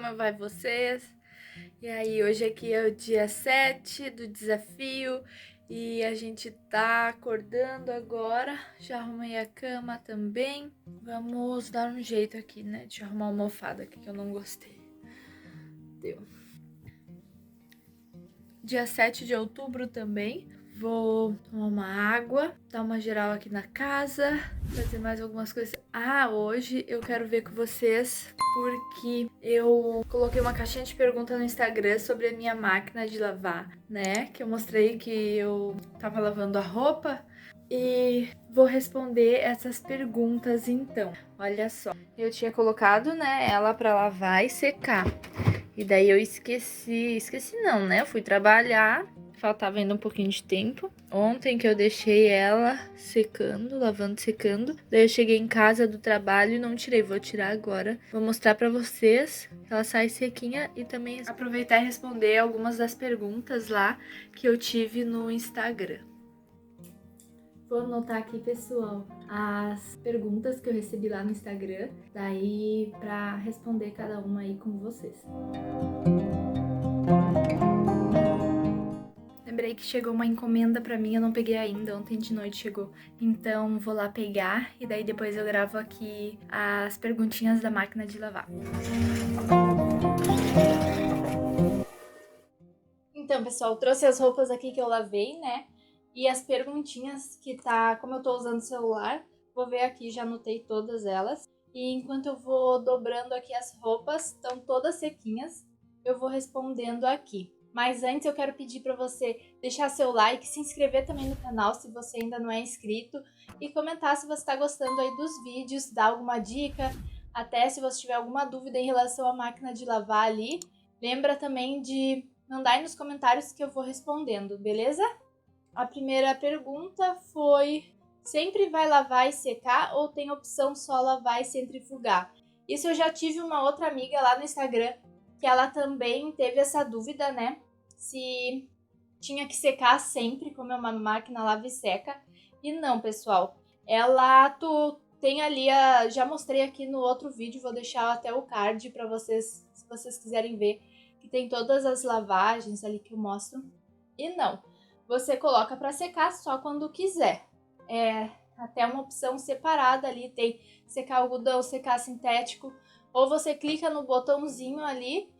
como vai vocês? E aí, hoje aqui é o dia 7 do desafio e a gente tá acordando agora. Já arrumei a cama também. Vamos dar um jeito aqui, né? Deixa eu arrumar uma almofada aqui que eu não gostei. Deu. Dia 7 de outubro também. Vou tomar uma água, dar uma geral aqui na casa, fazer mais algumas coisas. Hoje eu quero ver com vocês porque eu coloquei uma caixinha de pergunta no Instagram sobre a minha máquina de lavar, né? Que eu mostrei que eu tava lavando a roupa e vou responder essas perguntas então. Olha só, eu tinha colocado, né, ela pra lavar e secar. E daí eu esqueci não, né? Eu fui trabalhar, faltava ainda um pouquinho de tempo. Ontem que eu deixei ela secando, lavando, secando. Daí eu cheguei em casa do trabalho e não tirei, vou tirar agora. Vou mostrar pra vocês que ela sai sequinha e também aproveitar e responder algumas das perguntas lá que eu tive no Instagram. Vou anotar aqui, pessoal, as perguntas que eu recebi lá no Instagram, daí pra responder cada uma aí com vocês. Lembrei que chegou uma encomenda pra mim, eu não peguei ainda, ontem de noite chegou. Então vou lá pegar e daí depois eu gravo aqui as perguntinhas da máquina de lavar. Então, pessoal, trouxe as roupas aqui que eu lavei, né? E as perguntinhas que tá, como eu tô usando o celular, vou ver aqui, já anotei todas elas. E enquanto eu vou dobrando aqui as roupas, estão todas sequinhas, eu vou respondendo aqui. Mas antes eu quero pedir para você deixar seu like, se inscrever também no canal se você ainda não é inscrito e comentar se você está gostando aí dos vídeos, dar alguma dica, até se você tiver alguma dúvida em relação à máquina de lavar ali. Lembra também de mandar aí nos comentários que eu vou respondendo, beleza? A primeira pergunta foi: sempre vai lavar e secar ou tem opção só lavar e centrifugar? Isso eu já tive uma outra amiga lá no Instagram que ela também teve essa dúvida, né? Se tinha que secar sempre, como é uma máquina lava e seca. E não, pessoal. Tu tem ali já mostrei aqui no outro vídeo, vou deixar até o card para vocês, se vocês quiserem ver, que tem todas as lavagens ali que eu mostro. E não, você coloca para secar só quando quiser. É até uma opção separada ali, tem secar algodão, secar sintético, ou você clica no botãozinho ali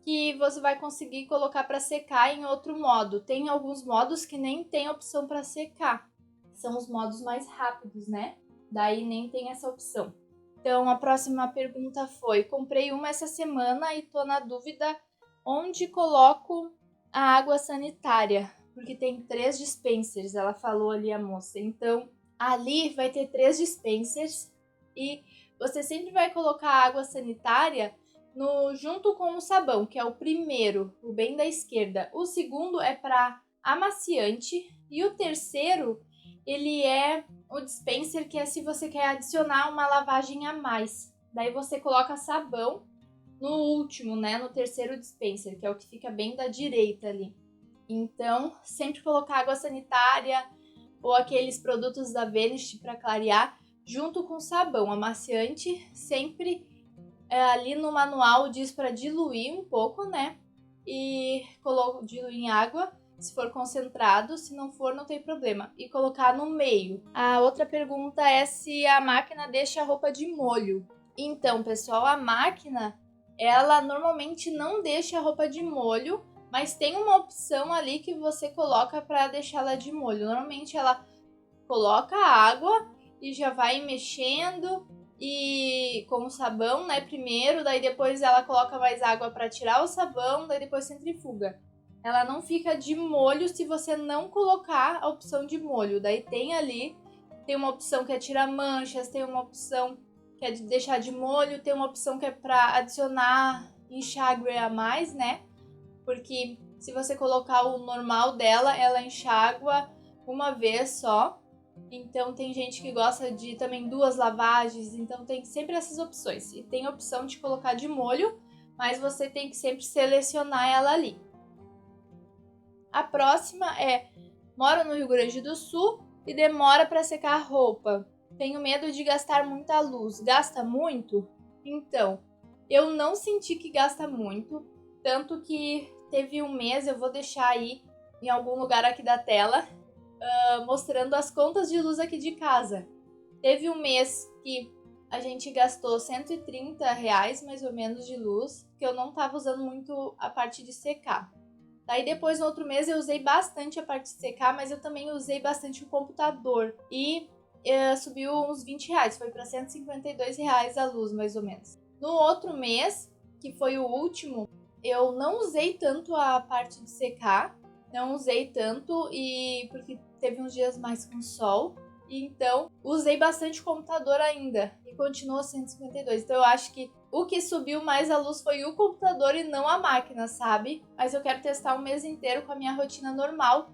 que você vai conseguir colocar para secar em outro modo. Tem alguns modos que nem tem opção para secar. São os modos mais rápidos, né? Daí nem tem essa opção. Então a próxima pergunta foi: comprei uma essa semana e tô na dúvida onde coloco a água sanitária, porque tem 3 dispensers, ela falou ali a moça. Então ali vai ter 3 dispensers e você sempre vai colocar a água sanitária junto com o sabão, que é o primeiro, o bem da esquerda. O segundo é para amaciante e o terceiro, ele é o dispenser, que é se você quer adicionar uma lavagem a mais. Daí você coloca sabão no último, né, no terceiro dispenser, que é o que fica bem da direita ali. Então, sempre colocar água sanitária ou aqueles produtos da Vanish para clarear junto com sabão. Amaciante sempre ali no manual diz para diluir um pouco, né? E diluir em água, se for concentrado, se não for, não tem problema. E colocar no meio. A outra pergunta é se a máquina deixa a roupa de molho. Então, pessoal, a máquina, ela normalmente não deixa a roupa de molho, mas tem uma opção ali que você coloca para deixá-la de molho. Normalmente ela coloca a água e já vai mexendo e com o sabão, né, primeiro, daí depois ela coloca mais água para tirar o sabão, daí depois centrifuga. Ela não fica de molho se você não colocar a opção de molho. Daí tem uma opção que é tirar manchas, tem uma opção que é de deixar de molho, tem uma opção que é para adicionar enxágue a mais, né? Porque se você colocar o normal dela, ela enxágua uma vez só. Então tem gente que gosta de também 2 lavagens, então tem sempre essas opções. E tem a opção de colocar de molho, mas você tem que sempre selecionar ela ali. A próxima é: moro no Rio Grande do Sul e demora para secar a roupa. Tenho medo de gastar muita luz. Gasta muito? Então, Eu não senti que gasta muito, tanto que teve um mês, eu vou deixar aí em algum lugar aqui da tela, mostrando as contas de luz aqui de casa. Teve um mês que a gente gastou R$ 130 mais ou menos de luz, que eu não tava usando muito a parte de secar. Daí depois, no outro mês, eu usei bastante a parte de secar, mas eu também usei bastante o computador. E subiu uns R$ 20, foi para R$ 152 a luz, mais ou menos. No outro mês, que foi o último, eu não usei tanto a parte de secar, não usei tanto, e porque teve uns dias mais com sol. Então, usei bastante o computador ainda e continuou 152. Então, eu acho que o que subiu mais a luz foi o computador e não a máquina, sabe? Mas eu quero testar um mês inteiro com a minha rotina normal,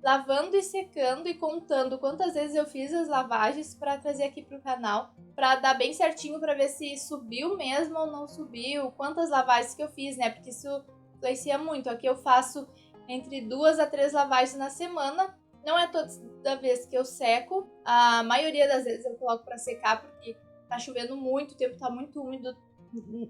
lavando e secando e contando quantas vezes eu fiz as lavagens para trazer aqui pro canal, para dar bem certinho para ver se subiu mesmo ou não subiu, quantas lavagens que eu fiz, né? Porque isso influencia muito. Aqui eu faço entre 2 a 3 lavagens na semana. Não é toda vez que eu seco, a maioria das vezes eu coloco para secar porque tá chovendo muito, o tempo tá muito úmido,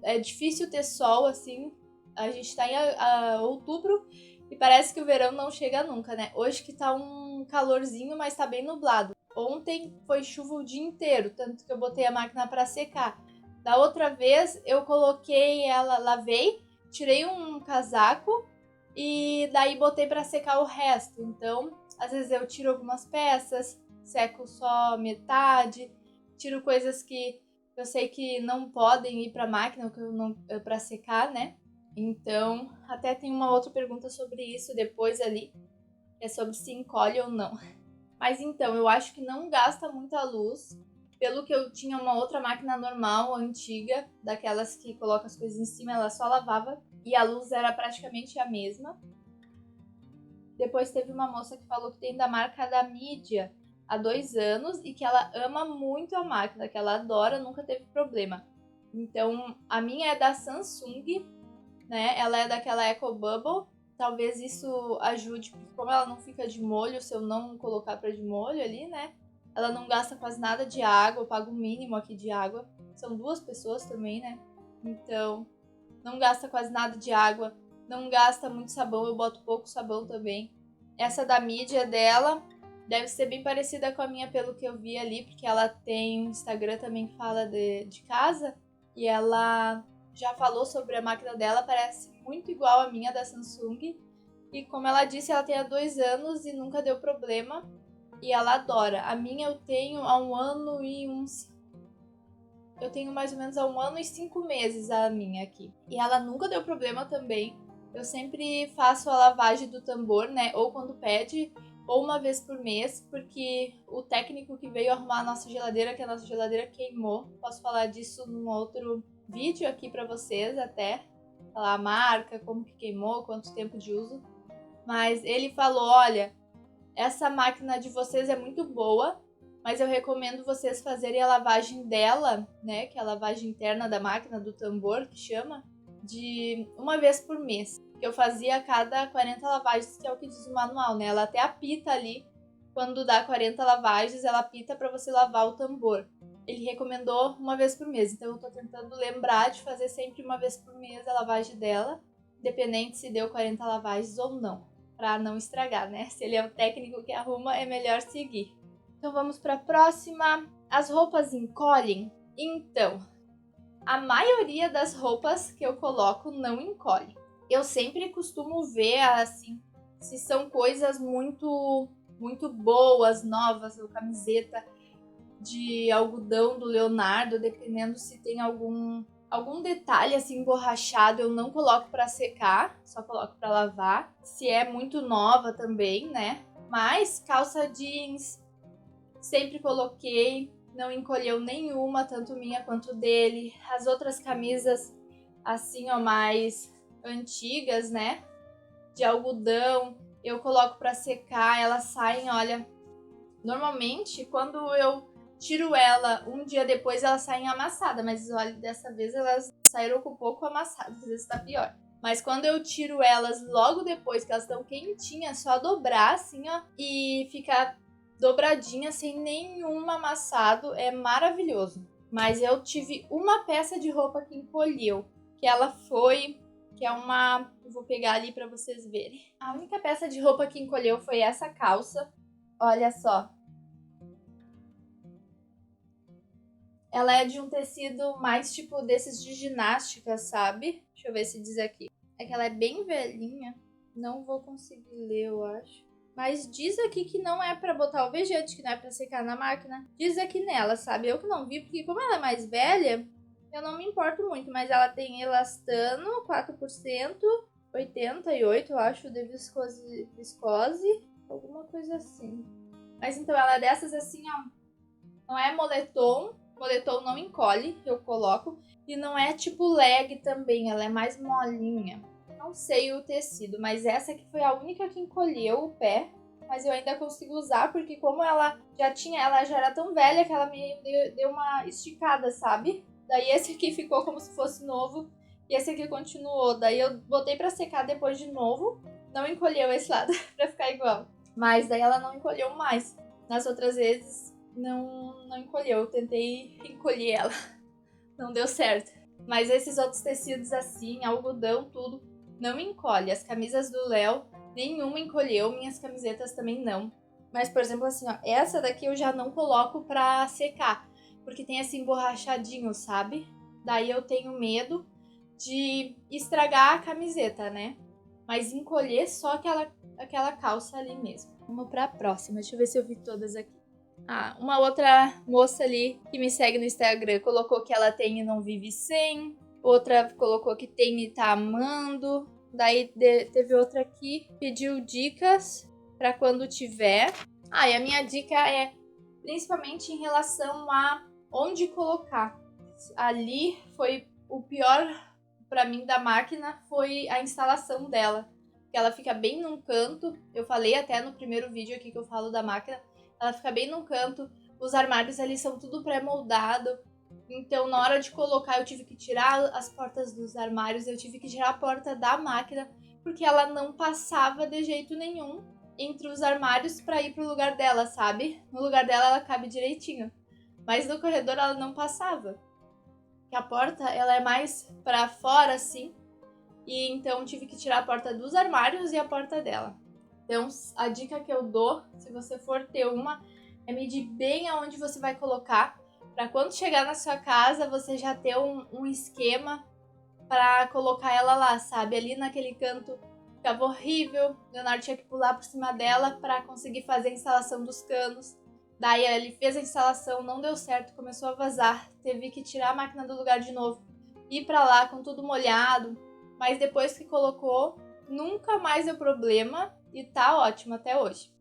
é difícil ter sol assim. A gente tá em outubro e parece que o verão não chega nunca, né? Hoje que tá um calorzinho, mas tá bem nublado. Ontem foi chuva o dia inteiro, tanto que eu botei a máquina para secar. Da outra vez eu coloquei ela, lavei, tirei um casaco e daí botei para secar o resto. Então, às vezes eu tiro algumas peças, seco só metade, tiro coisas que eu sei que não podem ir para a máquina, para secar, né? Então, até tem uma outra pergunta sobre isso depois ali, que é sobre se encolhe ou não. Mas então, eu acho que não gasta muita luz. Pelo que eu tinha uma outra máquina normal, antiga, daquelas que coloca as coisas em cima, ela só lavava e a luz era praticamente a mesma. Depois teve uma moça que falou que tem da marca da Mídia há 2 anos e que ela ama muito a máquina, que ela adora, nunca teve problema. Então, a minha é da Samsung, né? Ela é daquela Eco Bubble. Talvez isso ajude, porque como ela não fica de molho, se eu não colocar para de molho ali, né? Ela não gasta quase nada de água, eu pago o mínimo aqui de água. São 2 pessoas também, né? Então, não gasta quase nada de água, não gasta muito sabão, eu boto pouco sabão também. Essa da mídia dela deve ser bem parecida com a minha pelo que eu vi ali, porque ela tem um Instagram também que fala de casa, e ela já falou sobre a máquina dela, parece muito igual a minha da Samsung. E como ela disse, ela tem há 2 anos e nunca deu problema, e ela adora. A minha eu tenho há 1 ano e uns... Eu tenho mais ou menos há 1 ano e 5 meses a minha aqui. E ela nunca deu problema também. Eu sempre faço a lavagem do tambor, né? Ou quando pede, ou uma vez por mês, porque o técnico que veio arrumar a nossa geladeira, que a nossa geladeira queimou. Posso falar disso num outro vídeo aqui pra vocês até. Falar a marca, como que queimou, quanto tempo de uso. Mas ele falou, olha, essa máquina de vocês é muito boa, mas eu recomendo vocês fazerem a lavagem dela, né, que é a lavagem interna da máquina, do tambor, que chama, de 1 vez por mês. Que eu fazia a cada 40 lavagens, que é o que diz o manual, né? Ela até apita ali, quando dá 40 lavagens, ela apita para você lavar o tambor. Ele recomendou 1 vez por mês, então eu tô tentando lembrar de fazer sempre 1 vez por mês a lavagem dela, independente se deu 40 lavagens ou não, para não estragar, né? Se ele é o técnico que arruma, é melhor seguir. Então vamos para a próxima. As roupas encolhem? Então, a maioria das roupas que eu coloco não encolhe. Eu sempre costumo ver assim, se são coisas muito boas, novas, ou camiseta de algodão do Leonardo, dependendo se tem algum detalhe assim borrachado, eu não coloco para secar, só coloco para lavar. Se é muito nova também, né? Mas calça jeans sempre coloquei, não encolheu nenhuma, tanto minha quanto dele. As outras camisas assim, ó, mais antigas, né? De algodão, eu coloco para secar, elas saem, olha. Normalmente, quando eu tiro ela um dia depois, elas saem amassadas, mas olha, dessa vez elas saíram com um pouco amassadas, às vezes tá pior. Mas quando eu tiro elas logo depois, que elas estão quentinhas, só dobrar assim, ó, e ficar dobradinha sem nenhum amassado, é maravilhoso. Mas eu tive uma peça de roupa que encolheu. que ela foi, que é uma... Eu vou pegar ali pra vocês verem. A única peça de roupa que encolheu foi essa calça. Olha só. Ela é de um tecido mais tipo desses de ginástica, sabe? Deixa eu ver se diz aqui. É que ela é bem velhinha. Não vou conseguir ler, eu acho. Mas diz aqui que não é pra botar alvejante, que não é pra secar na máquina. Diz aqui nela, sabe? Eu que não vi, porque como ela é mais velha, eu não me importo muito. Mas ela tem elastano, 4%, 88, eu acho, de viscose. Alguma coisa assim. Mas então ela é dessas assim, ó. Não é moletom. Moletom não encolhe, eu coloco. E não é tipo leg também, ela é mais molinha. Não sei o tecido, mas essa aqui foi a única que encolheu o pé. Mas eu ainda consigo usar, porque como ela já era tão velha que ela me deu uma esticada, sabe? Daí esse aqui ficou como se fosse novo e esse aqui continuou. Daí eu botei pra secar depois de novo. Não encolheu esse lado pra ficar igual. Mas daí ela não encolheu mais. Nas outras vezes não encolheu. Eu tentei encolher ela. Não deu certo. Mas esses outros tecidos assim, algodão, tudo, não encolhe. As camisas do Léo, nenhuma encolheu. Minhas camisetas também não. Mas, por exemplo, assim, ó, essa daqui eu já não coloco pra secar. Porque tem assim, borrachadinho, sabe? Daí eu tenho medo de estragar a camiseta, né? Mas encolher só aquela calça ali mesmo. Vamos pra próxima. Deixa eu ver se eu vi todas aqui. Ah, uma outra moça ali que me segue no Instagram colocou que ela tem e não vive sem. Outra colocou que tem e tá amando. Daí teve outra aqui, pediu dicas pra quando tiver. Ah, e a minha dica é principalmente em relação a onde colocar. Ali foi o pior pra mim da máquina, foi a instalação dela. Que ela fica bem num canto. Eu falei até no primeiro vídeo aqui que eu falo da máquina. Ela fica bem num canto. Os armários ali são tudo pré-moldado. Então, na hora de colocar, eu tive que tirar as portas dos armários. Eu tive que tirar a porta da máquina. Porque ela não passava de jeito nenhum entre os armários pra ir pro lugar dela, sabe? No lugar dela, ela cabe direitinho. Mas no corredor, ela não passava. Porque a porta, ela é mais pra fora, assim. E então, tive que tirar a porta dos armários e a porta dela. Então, a dica que eu dou, se você for ter uma, é medir bem aonde você vai colocar, para quando chegar na sua casa, você já ter um esquema para colocar ela lá, sabe? Ali naquele canto ficava horrível, o Leonardo tinha que pular por cima dela para conseguir fazer a instalação dos canos. Daí ele fez a instalação, não deu certo, começou a vazar, teve que tirar a máquina do lugar de novo, ir para lá com tudo molhado, mas depois que colocou, nunca mais deu problema. E tá ótimo até hoje.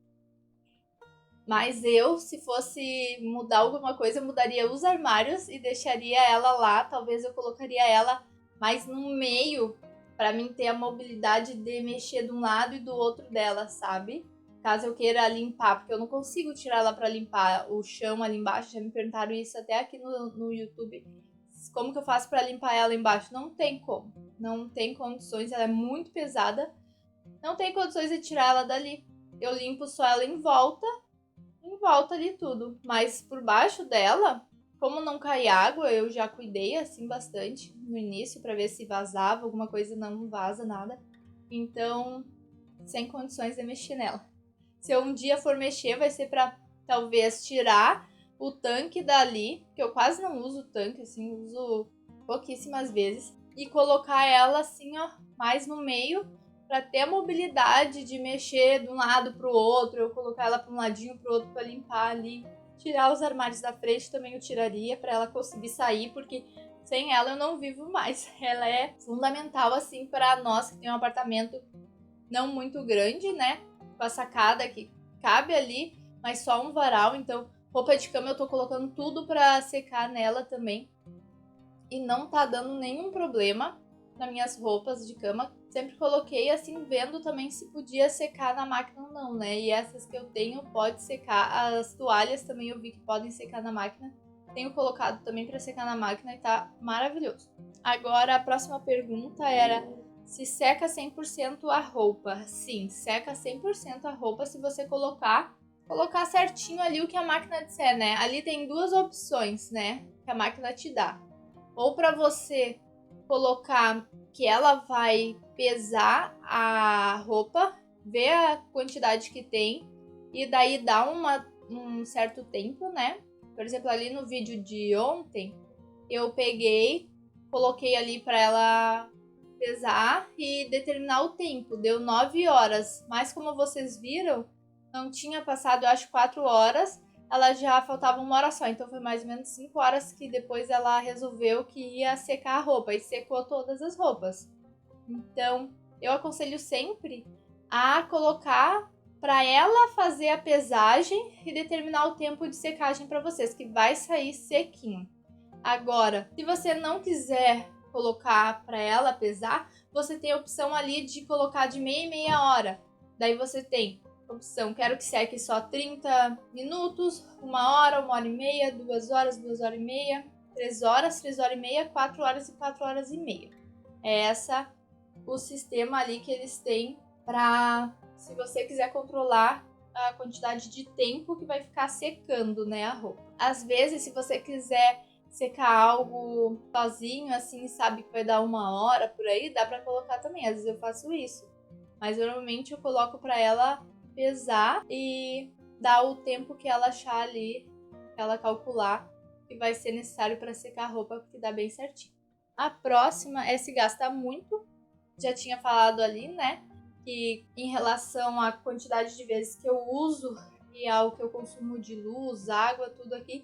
Mas eu, se fosse mudar alguma coisa, eu mudaria os armários e deixaria ela lá. Talvez eu colocaria ela mais no meio, para mim ter a mobilidade de mexer de um lado e do outro dela, sabe? Caso eu queira limpar, porque eu não consigo tirar ela para limpar o chão ali embaixo. Já me perguntaram isso até aqui no YouTube. Como que eu faço para limpar ela embaixo? Não tem como. Não tem condições, ela é muito pesada. Não tem condições de tirar ela dali. Eu limpo só ela em volta ali tudo. Mas por baixo dela, como não cai água, eu já cuidei assim bastante no início para ver se vazava alguma coisa, não vaza nada. Então, sem condições de mexer nela. Se eu um dia for mexer, vai ser para talvez tirar o tanque dali, que eu quase não uso o tanque, assim, uso pouquíssimas vezes, e colocar ela assim, ó, mais no meio, para ter a mobilidade de mexer de um lado pro outro, eu colocar ela para um ladinho pro outro para limpar ali, tirar os armários da frente também eu tiraria para ela conseguir sair, porque sem ela eu não vivo mais. Ela é fundamental assim para nós que tem um apartamento não muito grande, né? Com a sacada que cabe ali, mas só um varal, então roupa de cama eu tô colocando tudo para secar nela também. E não tá dando nenhum problema nas minhas roupas de cama. Sempre coloquei assim, vendo também se podia secar na máquina ou não, né? E essas que eu tenho pode secar. As toalhas também eu vi que podem secar na máquina. Tenho colocado também para secar na máquina e tá maravilhoso. Agora a próxima pergunta era se seca 100% a roupa. Sim, seca 100% a roupa se você colocar certinho ali o que a máquina disser, né? Ali tem duas opções, né? Que a máquina te dá. Ou para você colocar que ela vai pesar a roupa, ver a quantidade que tem e daí dar um certo tempo, né? Por exemplo, ali no vídeo de ontem, eu peguei, coloquei ali para ela pesar e determinar o tempo. Deu 9 horas, mas como vocês viram, não tinha passado, eu acho, 4 horas. Ela já faltava 1 hora só, então foi mais ou menos 5 horas que depois ela resolveu que ia secar a roupa e secou todas as roupas. Então, eu aconselho sempre a colocar para ela fazer a pesagem e determinar o tempo de secagem para vocês, que vai sair sequinho. Agora, se você não quiser colocar para ela pesar, você tem a opção ali de colocar de meia em meia hora. Daí você tem a opção, quero que seque só 30 minutos, 1 hora, 1 hora e meia, 2 horas, 2 horas e meia, 3 horas, 3 horas e meia, 4 horas e 4 horas e meia. É essa o sistema ali que eles têm para, se você quiser controlar a quantidade de tempo que vai ficar secando, né, a roupa. Às vezes, se você quiser secar algo sozinho, assim, sabe que vai dar 1 hora por aí, dá pra colocar também. Às vezes eu faço isso. Mas normalmente eu coloco pra ela pesar e dar o tempo que ela achar ali, que ela calcular que vai ser necessário para secar a roupa, porque dá bem certinho. A próxima é se gasta muito. Já tinha falado ali, né? Que em relação à quantidade de vezes que eu uso e ao que eu consumo de luz, água, tudo aqui,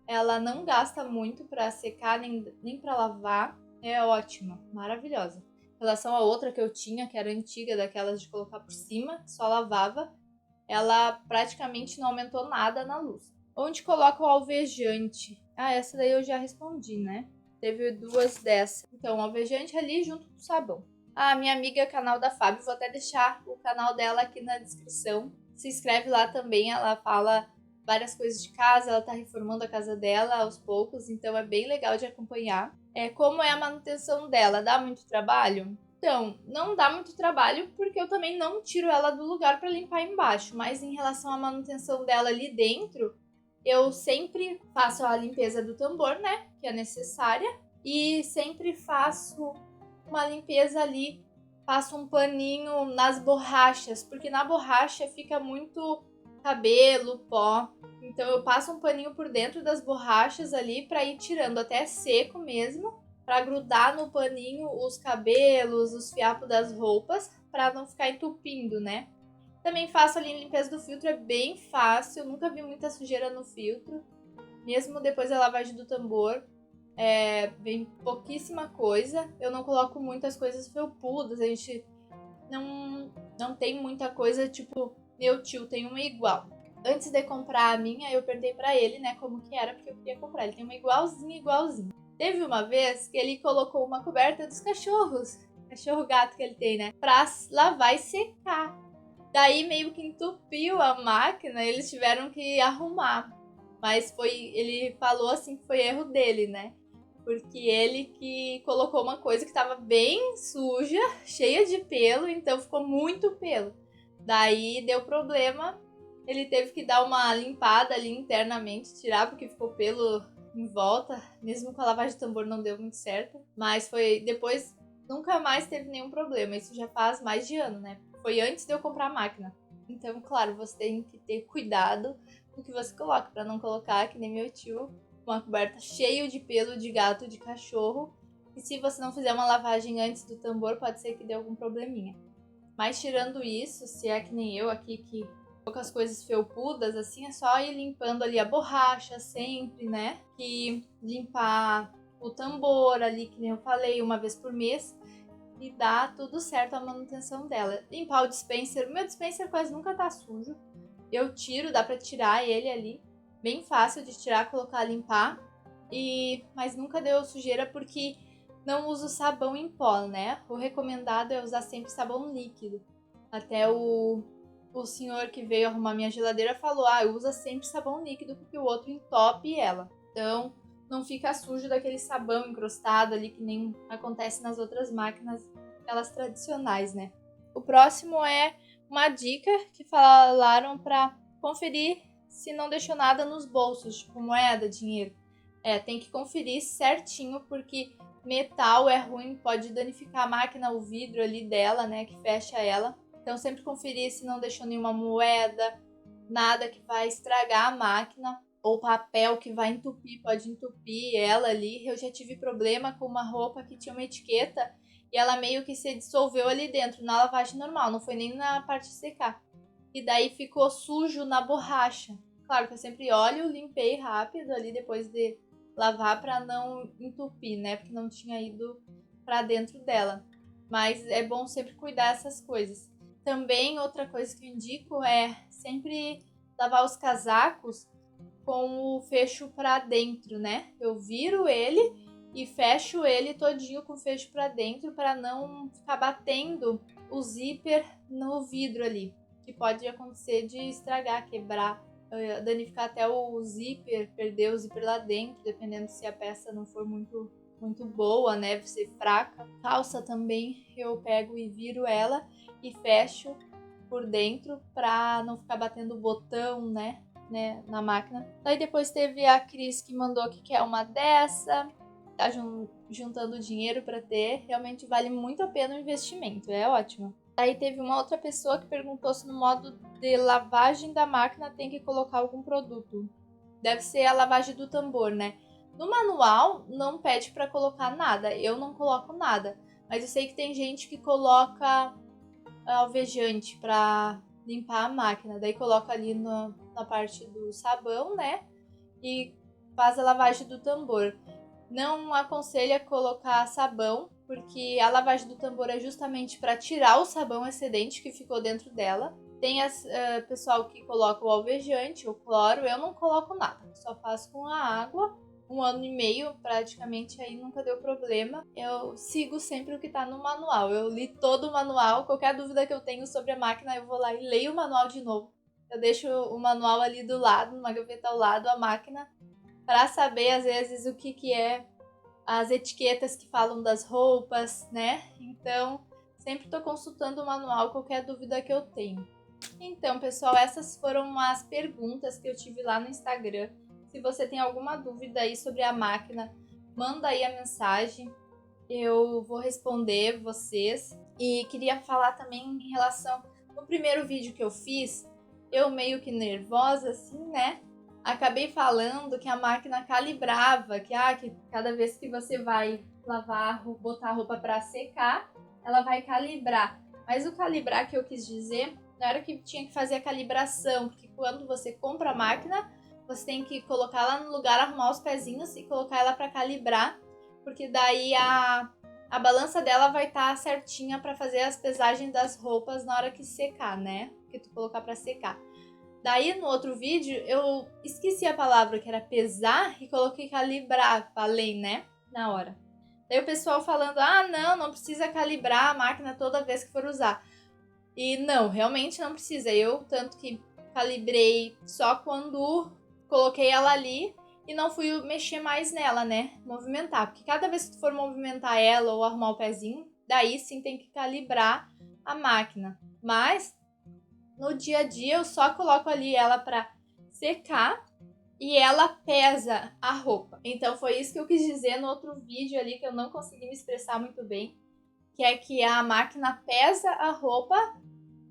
ela não gasta muito para secar nem para lavar. É ótima, maravilhosa. Em relação a outra que eu tinha, que era antiga, daquelas de colocar por cima, só lavava, ela praticamente não aumentou nada na luz. Onde coloca o alvejante? Ah, essa daí eu já respondi, né? Teve 2 dessa. Então, o alvejante ali junto com o sabão. Ah, minha amiga canal da Fábio, vou até deixar o canal dela aqui na descrição. Se inscreve lá também, ela fala várias coisas de casa, ela tá reformando a casa dela aos poucos, então é bem legal de acompanhar. Como é a manutenção dela? Dá muito trabalho? Então, não dá muito trabalho porque eu também não tiro ela do lugar para limpar embaixo, mas em relação à manutenção dela ali dentro, eu sempre faço a limpeza do tambor, né, que é necessária, e sempre faço uma limpeza ali, passo um paninho nas borrachas, porque na borracha fica muito cabelo, pó. Então eu passo um paninho por dentro das borrachas ali para ir tirando até seco mesmo, para grudar no paninho os cabelos, os fiapos das roupas, para não ficar entupindo, né? Também faço ali a limpeza do filtro, é bem fácil, nunca vi muita sujeira no filtro. Mesmo depois da lavagem do tambor, vem pouquíssima coisa. Eu não coloco muitas coisas felpudas, a gente não tem muita coisa, tipo, meu tio tem uma igual. Antes de comprar a minha, eu perguntei pra ele, né, como que era, porque eu queria comprar. Ele tem uma igualzinha. Teve uma vez que ele colocou uma coberta dos cachorros, cachorro gato que ele tem, né, pra lavar e secar. Daí meio que entupiu a máquina, eles tiveram que arrumar. Mas ele falou assim que foi erro dele, né? Porque ele que colocou uma coisa que estava bem suja, cheia de pelo, então ficou muito pelo. Daí deu problema, ele teve que dar uma limpada ali internamente, tirar porque ficou pelo em volta. Mesmo com a lavagem de tambor não deu muito certo, mas foi depois nunca mais teve nenhum problema. Isso já faz mais de ano, né? Foi antes de eu comprar a máquina. Então, claro, você tem que ter cuidado no que você coloca, para não colocar, que nem meu tio, uma coberta cheia de pelo de gato, de cachorro. E se você não fizer uma lavagem antes do tambor, pode ser que dê algum probleminha. Mas tirando isso, se é que nem eu aqui, que poucas coisas felpudas, assim, é só ir limpando ali a borracha sempre, né? Que limpar o tambor ali, que nem eu falei, uma vez por mês. E dá tudo certo a manutenção dela. Limpar o dispenser. O meu dispenser quase nunca tá sujo. Eu tiro, dá pra tirar ele ali. Bem fácil de tirar, colocar, limpar. Mas nunca deu sujeira porque não uso sabão em pó, né? O recomendado é usar sempre sabão líquido. Até o senhor que veio arrumar minha geladeira falou: usa sempre sabão líquido porque o outro entope ela. Então, não fica sujo daquele sabão encrostado ali que nem acontece nas outras máquinas, aquelas tradicionais, né? O próximo é uma dica que falaram para conferir se não deixou nada nos bolsos, tipo moeda, dinheiro. Tem que conferir certinho, porque metal é ruim, pode danificar a máquina, o vidro ali dela, né, que fecha ela. Então sempre conferir se não deixou nenhuma moeda, nada que vai estragar a máquina, ou papel que vai entupir, pode entupir ela ali. Eu já tive problema com uma roupa que tinha uma etiqueta e ela meio que se dissolveu ali dentro, na lavagem normal, não foi nem na parte de secar. E daí ficou sujo na borracha. Claro que eu sempre olho, limpei rápido ali depois de lavar para não entupir, né? Porque não tinha ido para dentro dela. Mas é bom sempre cuidar dessas coisas. Também outra coisa que eu indico é sempre lavar os casacos com o fecho para dentro, né? Eu viro ele e fecho ele todinho com o fecho para dentro para não ficar batendo o zíper no vidro ali, que pode acontecer de estragar, quebrar, danificar até o zíper, perder o zíper lá dentro, dependendo se a peça não for muito boa, né? Ser fraca. Calça também eu pego e viro ela e fecho por dentro para não ficar batendo o botão, né, na máquina. Daí depois teve a Cris que mandou que quer uma dessa, tá juntando dinheiro para ter, realmente vale muito a pena o investimento, é ótimo. Daí teve uma outra pessoa que perguntou se no modo de lavagem da máquina tem que colocar algum produto. Deve ser a lavagem do tambor, né? No manual não pede para colocar nada, eu não coloco nada, mas eu sei que tem gente que coloca alvejante para limpar a máquina, daí coloca ali na parte do sabão, né? E faz a lavagem do tambor. Não aconselho colocar sabão, porque a lavagem do tambor é justamente para tirar o sabão excedente que ficou dentro dela. Tem pessoal que coloca o alvejante, o cloro, eu não coloco nada, só faço com a água. 1 ano e meio praticamente, aí nunca deu problema. Eu sigo sempre o que tá no manual. Eu li todo o manual, qualquer dúvida que eu tenho sobre a máquina, eu vou lá e leio o manual de novo. Eu deixo o manual ali do lado, numa gaveta ao lado, a máquina, para saber às vezes o que é as etiquetas que falam das roupas, né? Então, sempre tô consultando o manual, qualquer dúvida que eu tenho. Então, pessoal, essas foram as perguntas que eu tive lá no Instagram. Se você tem alguma dúvida aí sobre a máquina, manda aí a mensagem. Eu vou responder vocês. E queria falar também em relação no primeiro vídeo que eu fiz, eu meio que nervosa assim, né? Acabei falando que a máquina calibrava, que cada vez que você vai lavar, botar a roupa para secar, ela vai calibrar. Mas o calibrar que eu quis dizer não era que tinha que fazer a calibração, porque quando você compra a máquina, você tem que colocar ela no lugar, arrumar os pezinhos e colocar ela para calibrar, porque daí a balança dela vai estar certinha para fazer as pesagens das roupas na hora que secar, né? Que tu colocar para secar. Daí no outro vídeo eu esqueci a palavra que era pesar e coloquei calibrar, falei, né? Na hora. Daí o pessoal falando, não precisa calibrar a máquina toda vez que for usar. E não, realmente não precisa. Eu tanto que calibrei só quando coloquei ela ali e não fui mexer mais nela, né? Movimentar. Porque cada vez que tu for movimentar ela ou arrumar o pezinho, daí sim tem que calibrar a máquina. Mas no dia a dia eu só coloco ali ela para secar e ela pesa a roupa. Então foi isso que eu quis dizer no outro vídeo ali que eu não consegui me expressar muito bem, que é que a máquina pesa a roupa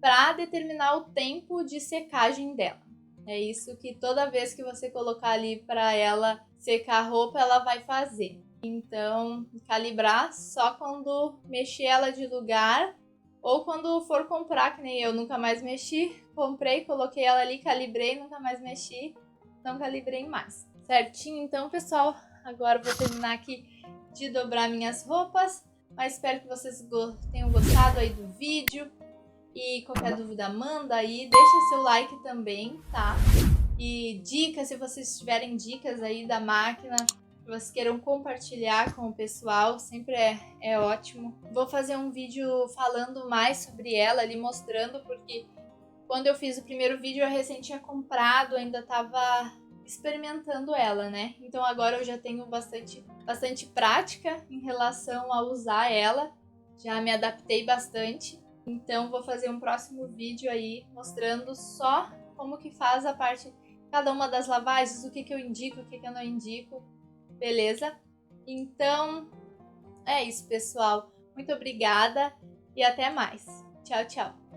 para determinar o tempo de secagem dela. É isso que toda vez que você colocar ali para ela secar a roupa, ela vai fazer. Então, calibrar só quando mexer ela de lugar ou quando for comprar, que nem eu nunca mais mexi. Comprei, coloquei ela ali, calibrei, nunca mais mexi, não calibrei mais. Certinho? Então, pessoal, agora eu vou terminar aqui de dobrar minhas roupas, mas espero que vocês tenham gostado aí do vídeo. E qualquer dúvida, manda aí, deixa seu like também, tá? E dicas, se vocês tiverem dicas aí da máquina, que vocês queiram compartilhar com o pessoal, sempre é ótimo. Vou fazer um vídeo falando mais sobre ela ali, mostrando, porque quando eu fiz o primeiro vídeo eu recém tinha comprado, ainda tava experimentando ela, né? Então agora eu já tenho bastante prática em relação a usar ela, já me adaptei bastante. Então vou fazer um próximo vídeo aí mostrando só como que faz a parte, cada uma das lavagens, o que eu indico, o que eu não indico, beleza? Então É isso, pessoal. Muito obrigada e até mais. Tchau, tchau.